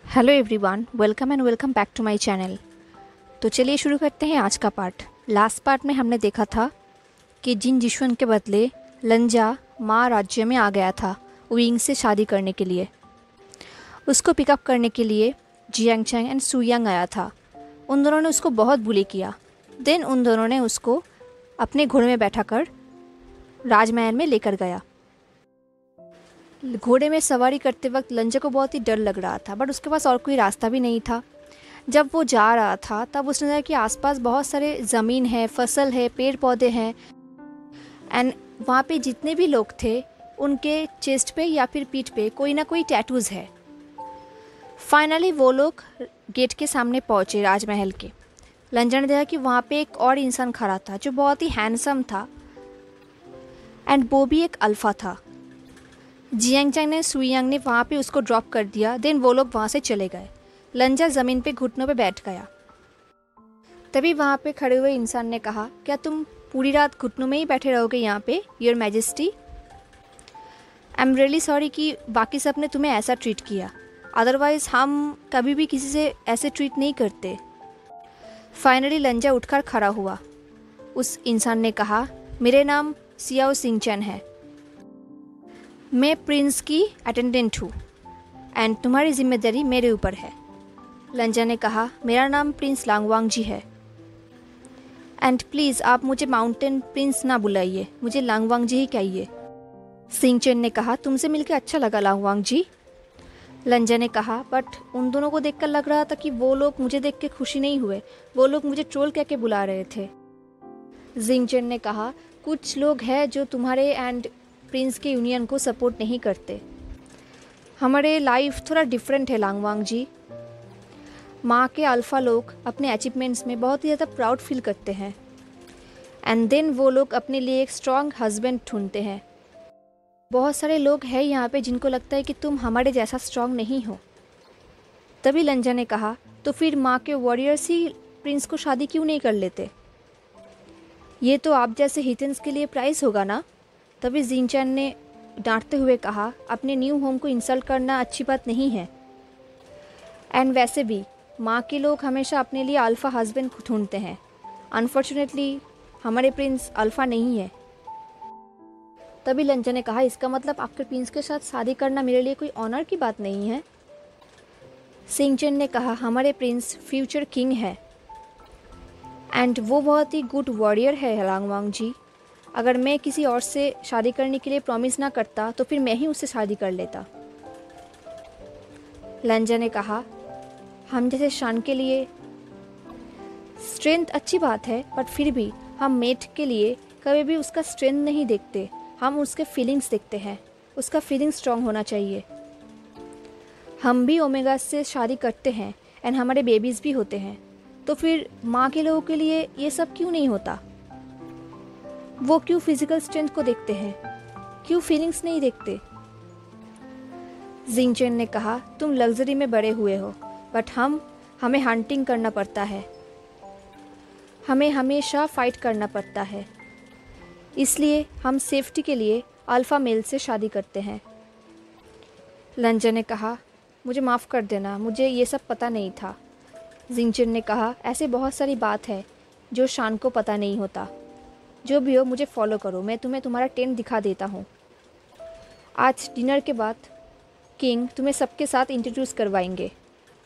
Hello everyone, welcome and welcome back to my channel. तो चलिए शुरू करते हैं आज का पार्ट। लास्ट पार्ट में हमने देखा था कि जिन जिशुन के बदले लंजा माँ राज्य में आ गया था विंग से शादी करने के लिए। उसको पिकअप करने के लिए जियांग चैंग एंड सुयांग आया था। उन दोनों ने उसको बहुत बुली किया। देन उन दोनों ने उसको अपने घोड़े में बैठाकर राजमहल में लेकर गया। घोड़े में सवारी करते वक्त लंजा को बहुत ही डर लग रहा था, बट उसके पास और कोई रास्ता भी नहीं था। जब वो जा रहा था तब उसने देखा कि आसपास बहुत सारे ज़मीन है, फसल है, पेड़ पौधे हैं एंड वहाँ पे जितने भी लोग थे उनके चेस्ट पे या फिर पीठ पे कोई ना कोई टैटूज़ है। फाइनली वो लोग गेट के सामने पहुँचे राजमहल के। लंजा ने देखा कि वहाँ पे एक और इंसान खड़ा था जो बहुत ही हैंडसम था एंड वो भी एक अल्फ़ा था। जियांग चैंग ने सुयांग ने वहाँ पे उसको ड्रॉप कर दिया। देन वो लोग वहाँ से चले गए। लंजा ज़मीन पे घुटनों पे बैठ गया। तभी वहाँ पे खड़े हुए इंसान ने कहा, क्या तुम पूरी रात घुटनों में ही बैठे रहोगे यहाँ पे, your majesty? I am really sorry कि बाकी सब ने तुम्हें ऐसा ट्रीट किया, अदरवाइज़ हम कभी भी किसी से ऐसे ट्रीट नहीं करते। फाइनली लंजा उठकर खड़ा हुआ। उस इंसान ने कहा, मेरे नाम सियाओ सिंचन है, मैं प्रिंस की अटेंडेंट हूँ एंड तुम्हारी जिम्मेदारी मेरे ऊपर है। लंजा ने कहा, मेरा नाम प्रिंस लांगवांग जी है एंड प्लीज़ आप मुझे माउंटेन प्रिंस ना बुलाइए, मुझे लांगवांग जी ही कहिए। सिंचन ने कहा, तुमसे मिलकर अच्छा लगा लांगवांग जी। लंजा ने कहा, बट उन दोनों को देखकर लग रहा था कि वो लोग मुझे देख के खुशी नहीं हुए, वो लोग मुझे ट्रोल कह के बुला रहे थे। जिंगचन ने कहा, कुछ लोग हैं जो तुम्हारे एंड प्रिंस के यूनियन को सपोर्ट नहीं करते। हमारे लाइफ थोड़ा डिफरेंट है लांगवांग जी। माँ के अल्फ़ा लोग अपने अचीवमेंट्स में बहुत ही ज़्यादा प्राउड फील करते हैं एंड देन वो लोग अपने लिए एक स्ट्रॉन्ग हस्बैंड ढूंढते हैं। बहुत सारे लोग हैं यहाँ पे जिनको लगता है कि तुम हमारे जैसा स्ट्रॉन्ग नहीं हो। तभी लंजा ने कहा, तो फिर माँ के वॉरियर्स ही प्रिंस को शादी क्यों नहीं कर लेते? ये तो आप जैसे हितन्स के लिए प्राइस होगा ना। तभी जिंगचैन ने डांटते हुए कहा, अपने न्यू होम को इंसल्ट करना अच्छी बात नहीं है एंड वैसे भी माँ के लोग हमेशा अपने लिए अल्फ़ा हस्बैंड ढूंढते हैं। अनफॉर्चुनेटली हमारे प्रिंस अल्फ़ा नहीं है। तभी लंजा ने कहा, इसका मतलब आपके प्रिंस के साथ शादी करना मेरे लिए कोई ऑनर की बात नहीं है। सिंगचन ने कहा, हमारे प्रिंस फ्यूचर किंग है एंड वो बहुत ही गुड वॉरियर है लांगवांग जी। अगर मैं किसी और से शादी करने के लिए प्रॉमिस ना करता तो फिर मैं ही उससे शादी कर लेता। लंजा ने कहा, हम जैसे शान के लिए स्ट्रेंथ अच्छी बात है, बट फिर भी हम मेट के लिए कभी भी उसका स्ट्रेंथ नहीं देखते, हम उसके फीलिंग्स देखते हैं। उसका फीलिंग स्ट्रांग होना चाहिए। हम भी ओमेगा से शादी करते हैं एंड हमारे बेबीज़ भी होते हैं, तो फिर माँ के लोगों के लिए ये सब क्यों नहीं होता? वो क्यों फिजिकल स्ट्रेंथ को देखते हैं, क्यों फीलिंग्स नहीं देखते? जिंगचेन ने कहा, तुम लग्जरी में बड़े हुए हो, बट हमें हंटिंग करना पड़ता है, हमें हमेशा फाइट करना पड़ता है, इसलिए हम सेफ्टी के लिए अल्फ़ा मेल से शादी करते हैं। लंजा ने कहा, मुझे माफ़ कर देना, मुझे ये सब पता नहीं था। जिंगचेन ने कहा, ऐसे बहुत सारी बात है जो शान को पता नहीं होता। जो भी हो, मुझे फॉलो करो, मैं तुम्हें तुम्हारा टेंट दिखा देता हूँ। आज डिनर के बाद किंग तुम्हें सबके साथ इंट्रोड्यूस करवाएंगे।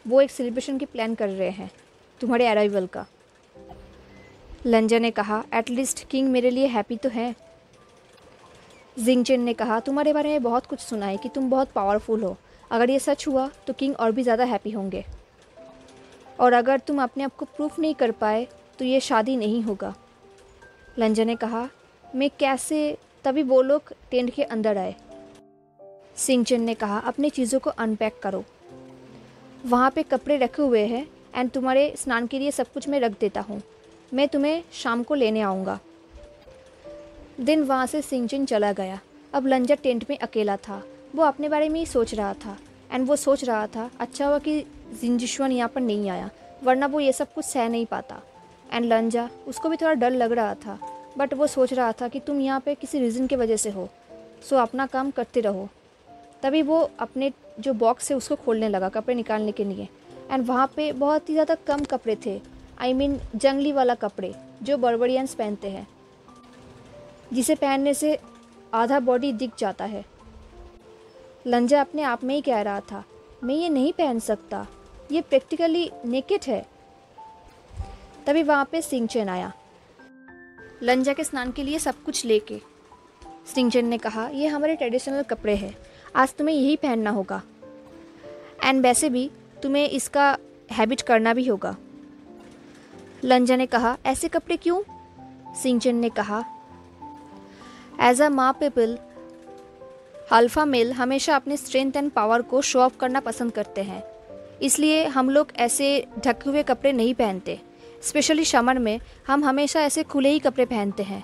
वो एक सेलिब्रेशन की प्लान कर रहे हैं तुम्हारे अराइवल का। लंजा ने कहा, एटलीस्ट किंग मेरे लिए हैप्पी तो है। जिंगचेन ने कहा, तुम्हारे बारे में बहुत कुछ सुना है कि तुम बहुत पावरफुल हो। अगर ये सच हुआ तो किंग और भी ज़्यादा हैप्पी होंगे, और अगर तुम अपने आप को प्रूफ नहीं कर पाए तो ये शादी नहीं होगा। लंजा ने कहा, मैं कैसे? तभी वो लोग टेंट के अंदर आए। सिंगचन ने कहा, अपनी चीज़ों को अनपैक करो, वहाँ पे कपड़े रखे हुए हैं एंड तुम्हारे स्नान के लिए सब कुछ मैं रख देता हूँ, मैं तुम्हें शाम को लेने आऊँगा। दिन वहाँ से सिंगचन चला गया। अब लंजा टेंट में अकेला था। वो अपने बारे में ही सोच रहा था एंड वो सोच रहा था, अच्छा हुआ कि जिंजिशुआन यहाँ पर नहीं आया, वरना वो ये सब कुछ सह नहीं पाता। एंड लंजा, उसको भी थोड़ा डर लग रहा था बट वो सोच रहा था कि तुम यहाँ पे किसी रीज़न की वजह से हो, सो अपना काम करते रहो। तभी वो अपने जो बॉक्स है उसको खोलने लगा कपड़े निकालने के लिए, एंड वहाँ पे बहुत ही ज़्यादा कम कपड़े थे। आई मीन जंगली वाला कपड़े जो बर्बरियंस पहनते हैं, जिसे पहनने से आधा बॉडी दिख जाता है। लंजा अपने आप में ही कह रहा था, मैं ये नहीं पहन सकता, ये प्रैक्टिकली नेकेड है। तभी वहाँ पे सिंचन आया, लंजा के स्नान के लिए सब कुछ लेके। सिंचन ने कहा, ये हमारे ट्रेडिशनल कपड़े हैं, आज तुम्हें यही पहनना होगा, एंड वैसे भी तुम्हें इसका हैबिट करना भी होगा। लंजा ने कहा, ऐसे कपड़े क्यों? सिंचन ने कहा, एज अ माँ पीपल, अल्फा मेल हमेशा अपने स्ट्रेंथ एंड पावर को शो ऑफ करना पसंद करते हैं, इसलिए हम लोग ऐसे ढके हुए कपड़े नहीं पहनते। स्पेशली समर में हम हमेशा ऐसे खुले ही कपड़े पहनते हैं।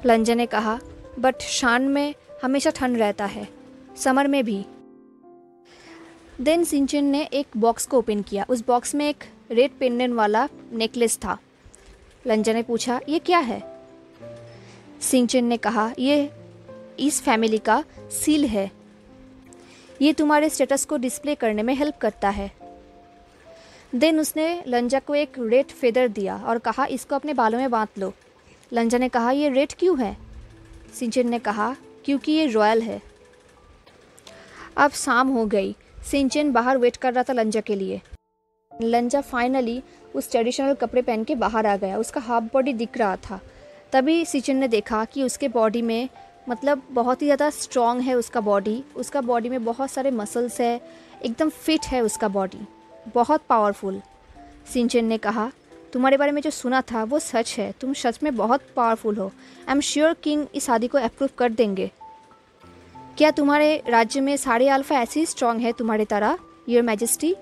लंजा ने कहा, बट शान में हमेशा ठंड रहता है, समर में भी। देन सिंचन ने एक बॉक्स को ओपन किया। उस बॉक्स में एक रेड पेंडेंट वाला नेकलेस था। लंजा ने पूछा, ये क्या है? सिंचन ने कहा, ये इस फैमिली का सील है, ये तुम्हारे स्टेटस को डिस्प्ले करने में हेल्प करता है। देन उसने लंजा को एक रेड फेदर दिया और कहा, इसको अपने बालों में बांध लो। लंजा ने कहा, ये रेड क्यों है? सिंचन ने कहा, क्योंकि ये रॉयल है। अब शाम हो गई। सिंचन बाहर वेट कर रहा था लंजा के लिए। लंजा फाइनली उस ट्रेडिशनल कपड़े पहन के बाहर आ गया। उसका हाफ बॉडी दिख रहा था। तभी सिंचन ने देखा कि उसके बॉडी में मतलब बहुत ही ज़्यादा स्ट्रॉन्ग है उसका बॉडी में बहुत सारे मसल्स है, एकदम फिट है उसका बॉडी, बहुत पावरफुल। सिंचन ने कहा, तुम्हारे बारे में जो सुना था वो सच है, तुम सच में बहुत पावरफुल हो। आई एम श्योर किंग इस शादी को अप्रूव कर देंगे। क्या तुम्हारे राज्य में सारे अल्फा ऐसे ही स्ट्रॉन्ग है तुम्हारी तरह, योर मैजेस्टी?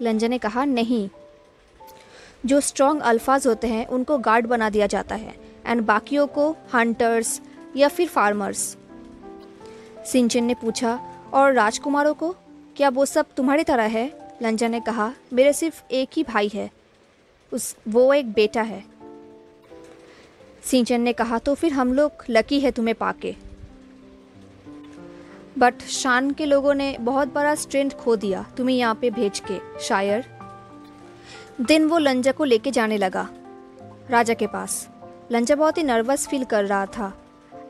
लंजा ने कहा, नहीं, जो स्ट्रॉन्ग अल्फाज होते हैं उनको गार्ड बना दिया जाता है एंड बाकियों को हंटर्स या फिर फार्मर्स। सिंचन ने पूछा, और राजकुमारों को, क्या वो सब तुम्हारी तरह है? लंजा ने कहा, मेरे सिर्फ एक ही भाई है, वो एक बेटा है। सिंचन ने कहा, तो फिर हम लोग लकी है तुम्हें पाके। बट शान के लोगों ने बहुत बड़ा स्ट्रेंथ खो दिया तुम्हें यहाँ पे भेज के, शायर। दिन वो लंजा को लेके जाने लगा राजा के पास। लंजा बहुत ही नर्वस फील कर रहा था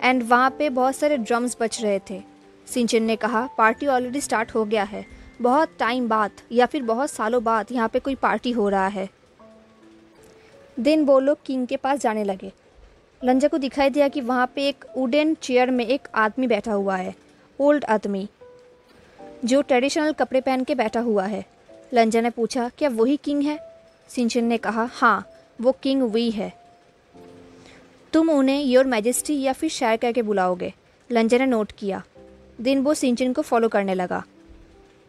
एंड वहाँ पे बहुत सारे ड्रम्स बज रहे थे। सिंचन ने कहा, पार्टी ऑलरेडी स्टार्ट हो गया है, बहुत टाइम बाद या फिर बहुत सालों बाद यहाँ पे कोई पार्टी हो रहा है। दिन वो लोग किंग के पास जाने लगे। लंजा को दिखाई दिया कि वहाँ पे एक वुडन चेयर में एक आदमी बैठा हुआ है, ओल्ड आदमी जो ट्रेडिशनल कपड़े पहन के बैठा हुआ है। लंजा ने पूछा, क्या वही किंग है? सिंचन ने कहा, हाँ, वो किंग वही है। तुम उन्हें योर मैजेस्टी या फिर शायर कह के बुलाओगे। लंजा ने नोट किया। दिन वो सिंचन को फॉलो करने लगा।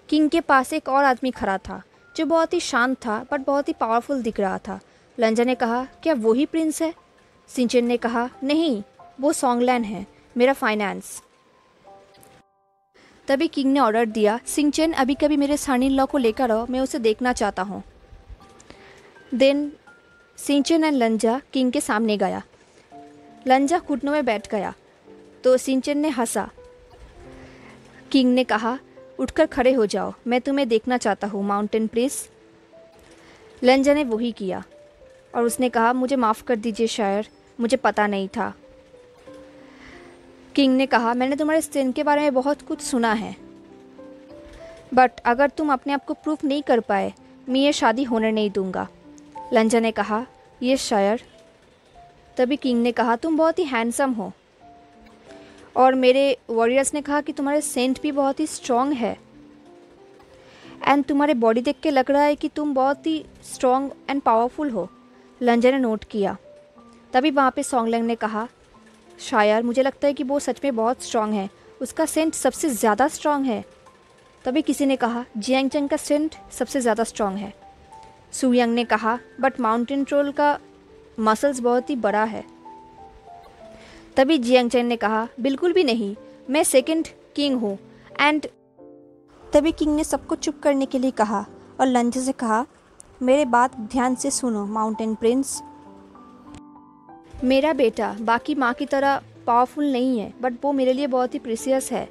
किंग के पास एक और आदमी खड़ा था जो बहुत ही शांत था बट बहुत ही पावरफुल दिख रहा था। लंजा ने कहा, क्या वही प्रिंस है? सिंचन ने कहा, नहीं, वो सॉन्गलैन है, मेरा फाइनेंस। तभी किंग ने ऑर्डर दिया, सिंचन अभी कभी मेरे सन इन लॉ को लेकर आओ, मैं उसे देखना चाहता हूँ। देन सिंचन एंड लंजा किंग के सामने गया। लंजा घुटनों में बैठ गया तो सिंचन ने हंसा। किंग ने कहा, उठकर खड़े हो जाओ, मैं तुम्हें देखना चाहता हूँ माउंटेन प्रिंस। लंजा ने वही किया और उसने कहा, मुझे माफ़ कर दीजिए शायर, मुझे पता नहीं था। किंग ने कहा, मैंने तुम्हारे स्ट्रेंथ के बारे में बहुत कुछ सुना है, बट अगर तुम अपने आप को प्रूफ नहीं कर पाए, मैं ये शादी होने नहीं दूंगा। लंजा ने कहा, ये शायर। तभी किंग ने कहा, तुम बहुत ही हैंडसम हो और मेरे वॉरियर्स ने कहा कि तुम्हारे सेंट भी बहुत ही स्ट्रॉन्ग है एंड तुम्हारे बॉडी देख के लग रहा है कि तुम बहुत ही स्ट्रॉन्ग एंड पावरफुल हो। लंजा ने नोट किया। तभी वहाँ पे सॉन्गलैंग ने कहा, शायर, मुझे लगता है कि वो सच में बहुत स्ट्रॉन्ग है, उसका सेंट सबसे ज़्यादा स्ट्रॉन्ग है। तभी किसी ने कहा, जियांगचंग का सेंट सबसे ज़्यादा स्ट्रॉन्ग है। सुयंग ने कहा, बट माउंटेन ट्रोल का मसल्स बहुत ही बड़ा है। तभी जियांगचंग ने कहा, बिल्कुल भी नहीं, मैं सेकंड किंग हूँ। एंड तभी किंग ने सबको चुप करने के लिए कहा और लंजा से कहा, मेरे बात ध्यान से सुनो माउंटेन प्रिंस। मेरा बेटा बाकी माँ की तरह पावरफुल नहीं है, बट वो मेरे लिए बहुत ही प्रीसियस है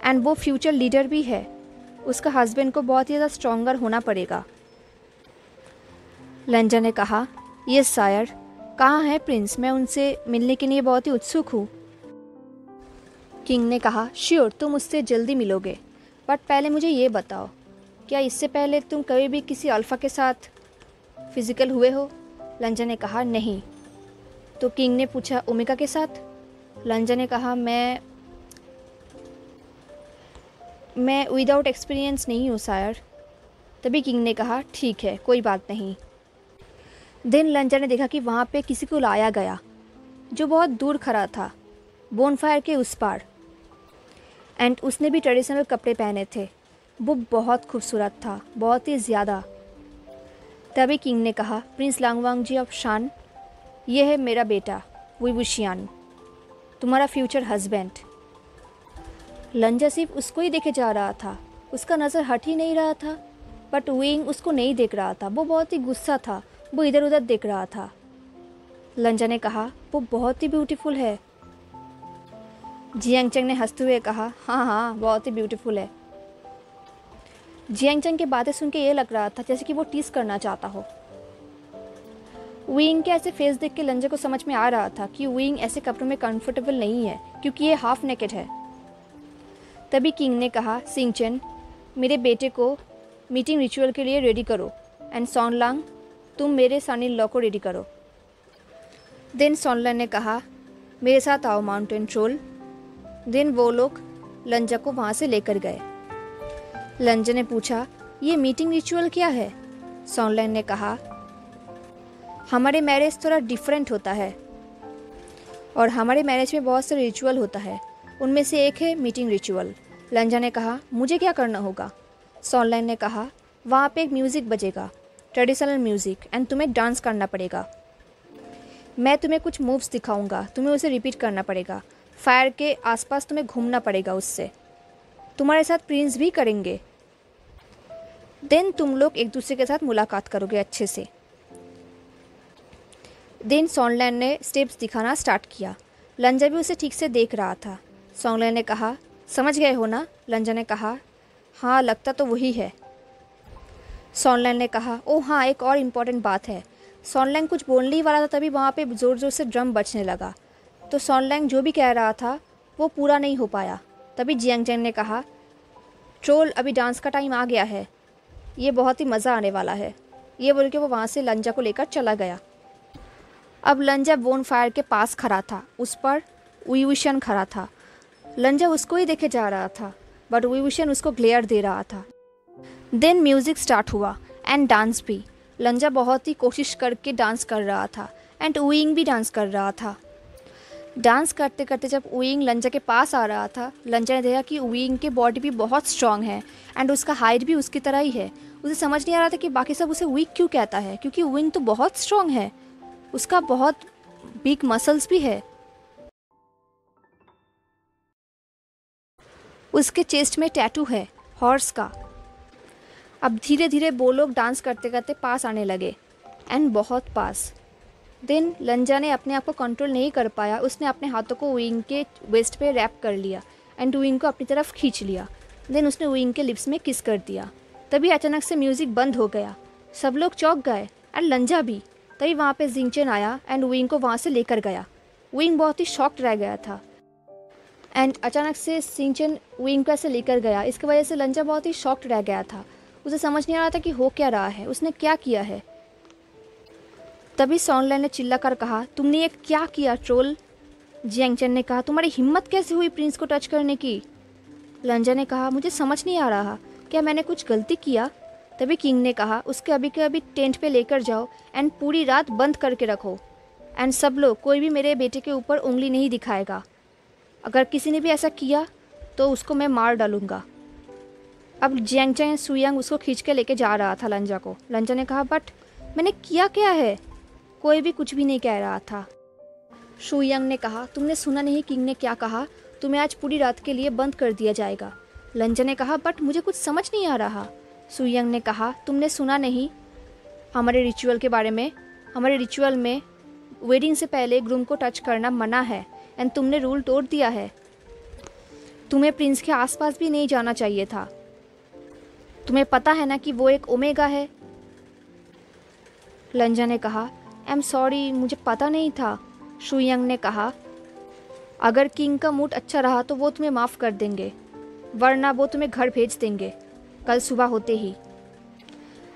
एंड वो फ्यूचर लीडर भी है। उसका हस्बैंड को बहुत ही ज़्यादा स्ट्रॉन्गर होना पड़ेगा। लंजा ने कहा, यस सायर। कहाँ है प्रिंस? मैं उनसे मिलने के लिए बहुत ही उत्सुक हूँ। किंग ने कहा, श्योर, तुम उससे जल्दी मिलोगे, बट पहले मुझे ये बताओ, क्या इससे पहले तुम कभी भी किसी अल्फ़ा के साथ फिजिकल हुए हो? लंजा ने कहा, नहीं। तो किंग ने पूछा, ओमेगा के साथ? लंजा ने कहा, मैं विदाउट एक्सपीरियंस नहीं हूँ सायर। तभी किंग ने कहा, ठीक है, कोई बात नहीं। देन लंजा ने देखा कि वहाँ पे किसी को लाया गया जो बहुत दूर खड़ा था, बोनफायर के उस पार, एंड उसने भी ट्रेडिशनल कपड़े पहने थे। वो बहुत खूबसूरत था, बहुत ही ज़्यादा। तभी किंग ने कहा, प्रिंस लांगवांग जी ऑफ शान, ये है मेरा बेटा वुई वुशियान, तुम्हारा फ्यूचर हस्बैंड। लंजा सिर्फ उसको ही देखे जा रहा था, उसका नज़र हट ही नहीं रहा था, बट विंग उसको नहीं देख रहा था। वो बहुत ही गुस्सा था, वो इधर उधर देख रहा था। लंजा ने कहा, वो बहुत ही ब्यूटीफुल है। जियांगचंग ने हंसते हुए कहा, हाँ हाँ, बहुत ही ब्यूटीफुल है। जियांगचंग की बातें सुन के ये लग रहा था जैसे कि वो टीस करना चाहता हो। विंग के ऐसे फेस देख के लंजा को समझ में आ रहा था कि विंग ऐसे कपड़ों में कंफर्टेबल नहीं है, क्योंकि ये हाफ नेकेड है। तभी किंग ने कहा, सिंगचन, मेरे बेटे को मीटिंग रिचुअल के लिए रेडी करो, एंड सॉनलांग, तुम मेरे सन इन लॉ को रेडी करो। देन सॉनलांग ने कहा, मेरे साथ आओ माउंटेन ट्रोल। देन वो लोग लंजा को वहाँ से लेकर गए। लंजा ने पूछा, ये मीटिंग रिचुअल क्या है? सॉनलांग ने कहा, हमारे मैरिज थोड़ा डिफरेंट होता है और हमारे मैरिज में बहुत सारे रिचुअल होता है, उनमें से एक है मीटिंग रिचुअल। लंजा ने कहा, मुझे क्या करना होगा? सॉनलाइन ने कहा, वहाँ पे एक म्यूज़िक बजेगा, ट्रेडिशनल म्यूज़िक, एंड तुम्हें डांस करना पड़ेगा। मैं तुम्हें कुछ मूव्स दिखाऊंगा, तुम्हें उसे रिपीट करना पड़ेगा। फायर के आसपास तुम्हें घूमना पड़ेगा उससे। तुम्हारे साथ प्रिंस भी करेंगे। देन तुम लोग एक दूसरे के साथ मुलाकात करोगे अच्छे से। देन सॉनलाइन ने स्टेप्स दिखाना स्टार्ट किया। लंजा भी उसे ठीक से देख रहा था। सॉनलाइन ने कहा, समझ गए हो ना? लंजा ने कहा, हाँ, लगता तो वही है। सॉनलाइन ने कहा, ओह हाँ, एक और इम्पॉर्टेंट बात है। सॉनलाइन कुछ बोलने ही वाला था, तभी वहाँ पे ज़ोर ज़ोर से ड्रम बजने लगा। तो सॉनलाइन जो भी कह रहा था वो पूरा नहीं हो पाया। तभी जियांगचैन ने कहा, ट्रोल, अभी डांस का टाइम आ गया है, ये बहुत ही मज़ा आने वाला है। ये बोल के वो वहाँ से लंजा को लेकर चला गया। अब लंजा बोन फायर के पास खड़ा था, उस पर विवुशन खड़ा था। लंजा उसको ही देखे जा रहा था, बट विवुशन उसको ग्लेयर दे रहा था। देन म्यूज़िक स्टार्ट हुआ एंड डांस भी। लंजा बहुत ही कोशिश करके डांस कर रहा था एंड उइंग भी डांस कर रहा था। डांस करते करते जब उइंग लंजा के पास आ रहा था, लंजा ने देखा कि उइंग की बॉडी भी बहुत स्ट्रॉन्ग है एंड उसका हाइट भी उसकी तरह ही है। उसे समझ नहीं आ रहा था कि बाकी सब उसे वीक क्यों कहता है, क्योंकि उइंग तो बहुत स्ट्रॉन्ग है, उसका बहुत बिग मसल्स भी है, उसके चेस्ट में टैटू है हॉर्स का। अब धीरे धीरे वो लोग डांस करते करते पास आने लगे एंड बहुत पास। देन लंजा ने अपने आप को कंट्रोल नहीं कर पाया, उसने अपने हाथों को विंग के वेस्ट पे रैप कर लिया एंड विंग को अपनी तरफ खींच लिया। देन उसने विंग के लिप्स में किस कर दिया। तभी अचानक से म्यूज़िक बंद हो गया, सब लोग चौंक गए एंड लंजा भी। तभी वहाँ पे जिंगचेन आया एंड विंग को वहाँ से लेकर गया। विंग बहुत ही शॉक्ड रह गया था एंड अचानक से जिंगचेन विंग को ऐसे लेकर गया, इसकी वजह से लंजा बहुत ही शॉक्ड रह गया था। उसे समझ नहीं आ रहा था कि हो क्या रहा है, उसने क्या किया है। तभी सॉनलाइन ने चिल्ला कर कहा, तुमने ये क्या किया ट्रोल? जियांगचेन ने कहा, तुम्हारी हिम्मत कैसे हुई प्रिंस को टच करने की? लंजा ने कहा, मुझे समझ नहीं आ रहा, क्या मैंने कुछ गलती किया? तभी किंग ने कहा, उसके अभी के अभी टेंट पे लेकर जाओ एंड पूरी रात बंद करके रखो एंड सब लोग, कोई भी मेरे बेटे के ऊपर उंगली नहीं दिखाएगा। अगर किसी ने भी ऐसा किया तो उसको मैं मार डालूंगा। अब जियांगचेन सुयांग उसको खींच के लेके जा रहा था लंजा को। लंजा ने कहा, बट मैंने किया क्या है? कोई भी कुछ भी नहीं कह रहा था। शुयांग ने कहा, तुमने सुना नहीं किंग ने क्या कहा? तुम्हें आज पूरी रात के लिए बंद कर दिया जाएगा। लंजा ने कहा, बट मुझे कुछ समझ नहीं आ रहा। शुयांग ने कहा, तुमने सुना नहीं हमारे रिचुअल के बारे में? हमारे रिचुअल में वेडिंग से पहले ग्रूम को टच करना मना है एंड तुमने रूल तोड़ दिया है। तुम्हें प्रिंस के आसपास भी नहीं जाना चाहिए था। तुम्हें पता है ना कि वो एक ओमेगा है। लंजा ने कहा, आई एम सॉरी, मुझे पता नहीं था। शुयंग ने कहा, अगर किंग का मूड अच्छा रहा तो वो तुम्हें माफ़ कर देंगे, वरना वो तुम्हें घर भेज देंगे कल सुबह होते ही।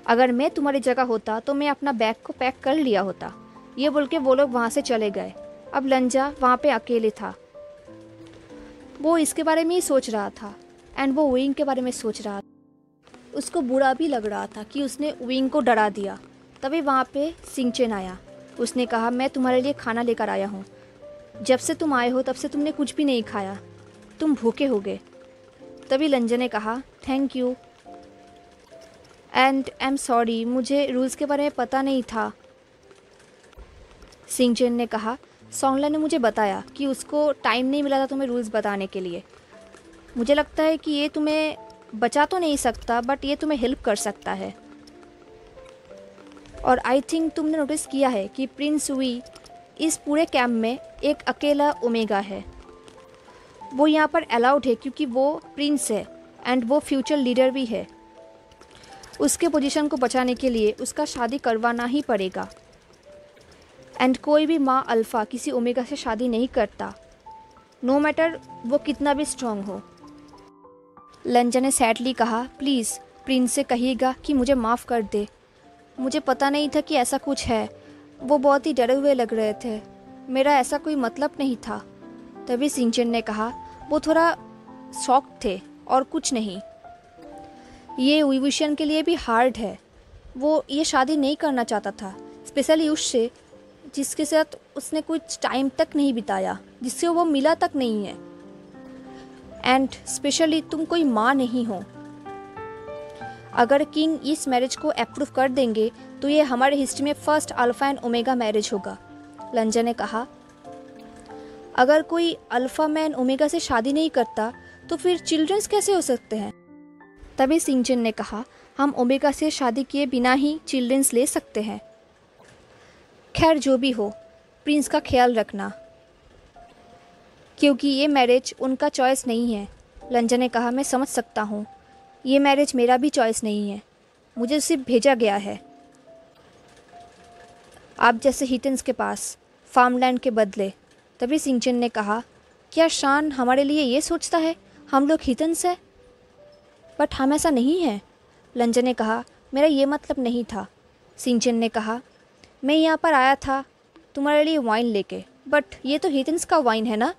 अगर मैं तुम्हारी जगह होता तो मैं अपना बैग को पैक कर लिया होता। ये बोल के वो लोग वहाँ से चले गए। अब लंजा वहाँ पे अकेले था। वो इसके बारे में ही सोच रहा था एंड वो विंग के बारे में सोच रहा था। उसको बुरा भी लग रहा था कि उसने विंग को डरा दिया। तभी वहाँ पे सिंगचेन आया। उसने कहा, मैं तुम्हारे लिए खाना लेकर आया हूँ। जब से तुम आए हो तब से तुमने कुछ भी नहीं खाया, तुम भूखे हो गए। तभी लंजा ने कहा, thank you and I am sorry, मुझे रूल्स के बारे में पता नहीं था। सिंगचेन ने कहा, सोंगला ने मुझे बताया कि उसको टाइम नहीं मिला था तुम्हें रूल्स बताने के लिए। मुझे लगता है कि ये तुम्हें बचा तो नहीं सकता, बट ये तुम्हें हेल्प कर सकता है। और आई थिंक तुमने नोटिस किया है कि प्रिंस वी इस पूरे कैंप में एक अकेला ओमेगा है। वो यहाँ पर अलाउड है क्योंकि वो प्रिंस है एंड वो फ्यूचर लीडर भी है। उसके पोजीशन को बचाने के लिए उसका शादी करवाना ही पड़ेगा। एंड कोई भी माँ अल्फ़ा किसी ओमेगा से शादी नहीं करता, नो मैटर वो कितना भी स्ट्रांग हो। लंजा ने सैडली कहा, प्लीज़ प्रिंस से कहिएगा कि मुझे माफ़ कर दे। मुझे पता नहीं था कि ऐसा कुछ है। वो बहुत ही डरे हुए लग रहे थे। मेरा ऐसा कोई मतलब नहीं था। तभी सिंगचेन ने कहा, वो थोड़ा शॉक थे और कुछ नहीं। ये विवुशियन के लिए भी हार्ड है। वो ये शादी नहीं करना चाहता था, स्पेशली उससे जिसके साथ उसने कुछ टाइम तक नहीं बिताया, जिससे वो मिला तक नहीं है। एंड स्पेशली तुम कोई माँ नहीं हो। अगर किंग इस मैरिज को अप्रूव कर देंगे तो ये हमारे हिस्ट्री में first alpha and omega marriage होगा। लंजा ने कहा, अगर कोई अल्फ़ा मैन ओमेगा से शादी नहीं करता तो फिर चिल्ड्रंस कैसे हो सकते हैं? तभी सिंगचेन ने कहा, हम ओमेगा से शादी किए बिना ही चिल्ड्रंस ले सकते हैं। खैर जो भी हो, प्रिंस का ख्याल रखना, क्योंकि ये मैरिज उनका चॉइस नहीं है। लंजा ने कहा, मैं समझ सकता हूँ, ये मैरिज मेरा भी चॉइस नहीं है, मुझे सिर्फ भेजा गया है आप जैसे हिटन्स के पास फार्मलैंड के बदले। तभी सिंगचेन ने कहा, क्या शान हमारे लिए ये सोचता है हम लोग हिटन्स हैं? बट हम ऐसा नहीं हैं। लंजा ने कहा, मेरा ये मतलब नहीं था। सिंगचेन ने कहा, मैं यहाँ पर आया था तुम्हारे लिए वाइन लेके, बट ये तो हिटन्स का वाइन है ना,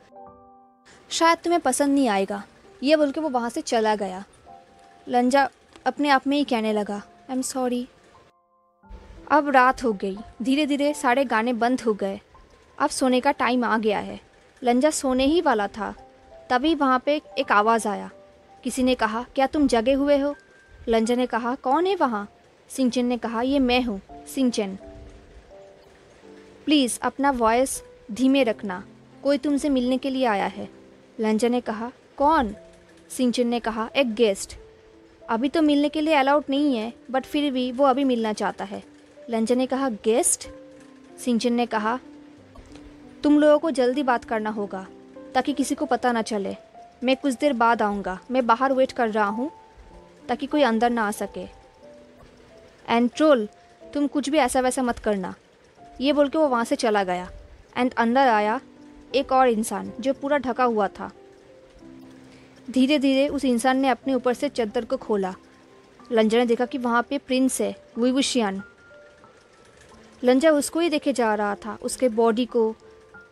शायद तुम्हें पसंद नहीं आएगा। ये बोल के वो वहाँ से चला गया। लंजा अपने आप में ही कहने लगा, आई एम सॉरी। अब रात हो गई। धीरे धीरे सारे गाने बंद हो गए। अब सोने का टाइम आ गया है। लंजा सोने ही वाला था, तभी वहाँ पे एक आवाज़ आया। किसी ने कहा, क्या तुम जगे हुए हो? लंजा ने कहा, कौन है वहाँ? सिंगचेन ने कहा, ये मैं हूँ, सिंगचेन। प्लीज़ अपना वॉइस धीमे रखना, कोई तुमसे मिलने के लिए आया है। लंजा ने कहा, कौन? सिंगचेन ने कहा, एक गेस्ट। अभी तो मिलने के लिए अलाउड नहीं है, बट फिर भी वो अभी मिलना चाहता है। लंजा ने कहा, गेस्ट? सिंगचेन ने कहा, तुम लोगों को जल्दी बात करना होगा ताकि किसी को पता ना चले। मैं कुछ देर बाद आऊँगा, मैं बाहर वेट कर रहा हूँ ताकि कोई अंदर ना आ सके। एंड ट्रोल, तुम कुछ भी ऐसा वैसा मत करना। ये बोल के वो वहाँ से चला गया। एंड अंदर आया एक और इंसान जो पूरा ढका हुआ था। धीरे धीरे उस इंसान ने अपने ऊपर से चादर को खोला। लंजा ने देखा कि वहाँ पे प्रिंस है, विवुशियन। लंजा उसको ही देखे जा रहा था, उसके बॉडी को,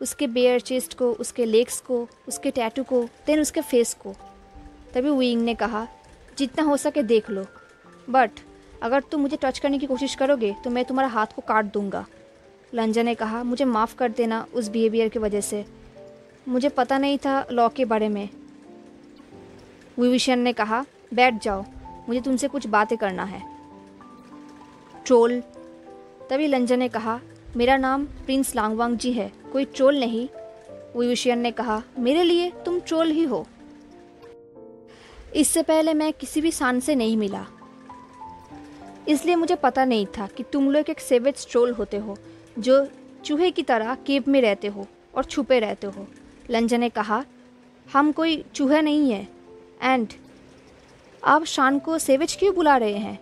उसके बेयर चेस्ट को, उसके लेग्स को, उसके टैटू को, देन उसके फेस को। तभी विंग ने कहा, जितना हो सके देख लो, बट अगर तुम मुझे टच करने की कोशिश करोगे तो मैं तुम्हारा हाथ को काट दूंगा। लंजा ने कहा, मुझे माफ़ कर देना उस बिहेवियर की वजह से, मुझे पता नहीं था लॉ के बारे में। विवुशियन ने कहा, बैठ जाओ, मुझे तुमसे कुछ बातें करना है। ट्रोल। तभी लंजा ने कहा, मेरा नाम प्रिंस लांगवांग जी है, कोई ट्रोल नहीं। विवुशियन ने कहा, मेरे लिए तुम ट्रोल ही हो। इससे पहले मैं किसी भी शान से नहीं मिला, इसलिए मुझे पता नहीं था कि तुम लोग एक सेवेज ट्रोल होते हो जो चूहे की तरह केव में रहते हो और छुपे रहते हो। लंजन ने कहा, हम कोई चूहे नहीं हैं, एंड आप शान को सेविज क्यों बुला रहे हैं?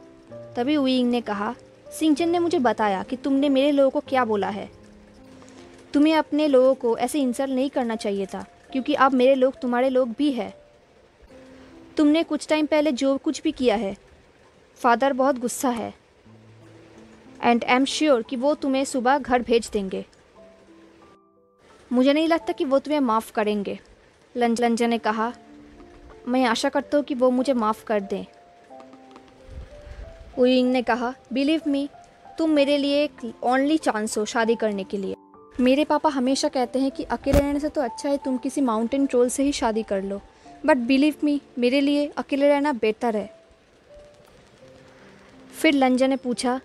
तभी वुयिंग ने कहा, सिंचन ने मुझे बताया कि तुमने मेरे लोगों को क्या बोला है। तुम्हें अपने लोगों को ऐसे इंसल्ट नहीं करना चाहिए था, क्योंकि अब मेरे लोग तुम्हारे लोग भी हैं। तुमने कुछ टाइम पहले जो कुछ भी किया है, फादर बहुत गुस्सा है, एंड आई एम श्योर कि वो तुम्हें सुबह घर भेज देंगे। मुझे नहीं लगता कि वो तुम्हें माफ़ करेंगे। लंजन ने कहा, मैं आशा करता हूँ कि वो मुझे माफ़ कर दें। वुयिंग ने कहा, बिलीव मी, तुम मेरे लिए एक ओनली चांस हो शादी करने के लिए। मेरे पापा हमेशा कहते हैं कि अकेले रहने से तो अच्छा है तुम किसी माउंटेन ट्रोल से ही शादी कर लो, बट बिलीव मी, मेरे लिए अकेले रहना बेहतर है। फिर लंजन ने पूछा,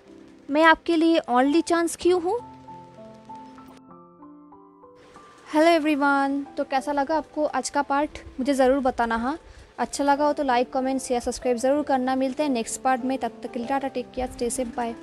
मैं आपके लिए ओनली चांस क्यों हूँ? हेलो एवरीवन, तो कैसा लगा आपको आज का पार्ट? मुझे ज़रूर बताना। हाँ, अच्छा लगा हो तो लाइक, कमेंट, शेयर, सब्सक्राइब ज़रूर करना। मिलते हैं नेक्स्ट पार्ट में, तब तक के लिए tata, take care, stay safe, bye.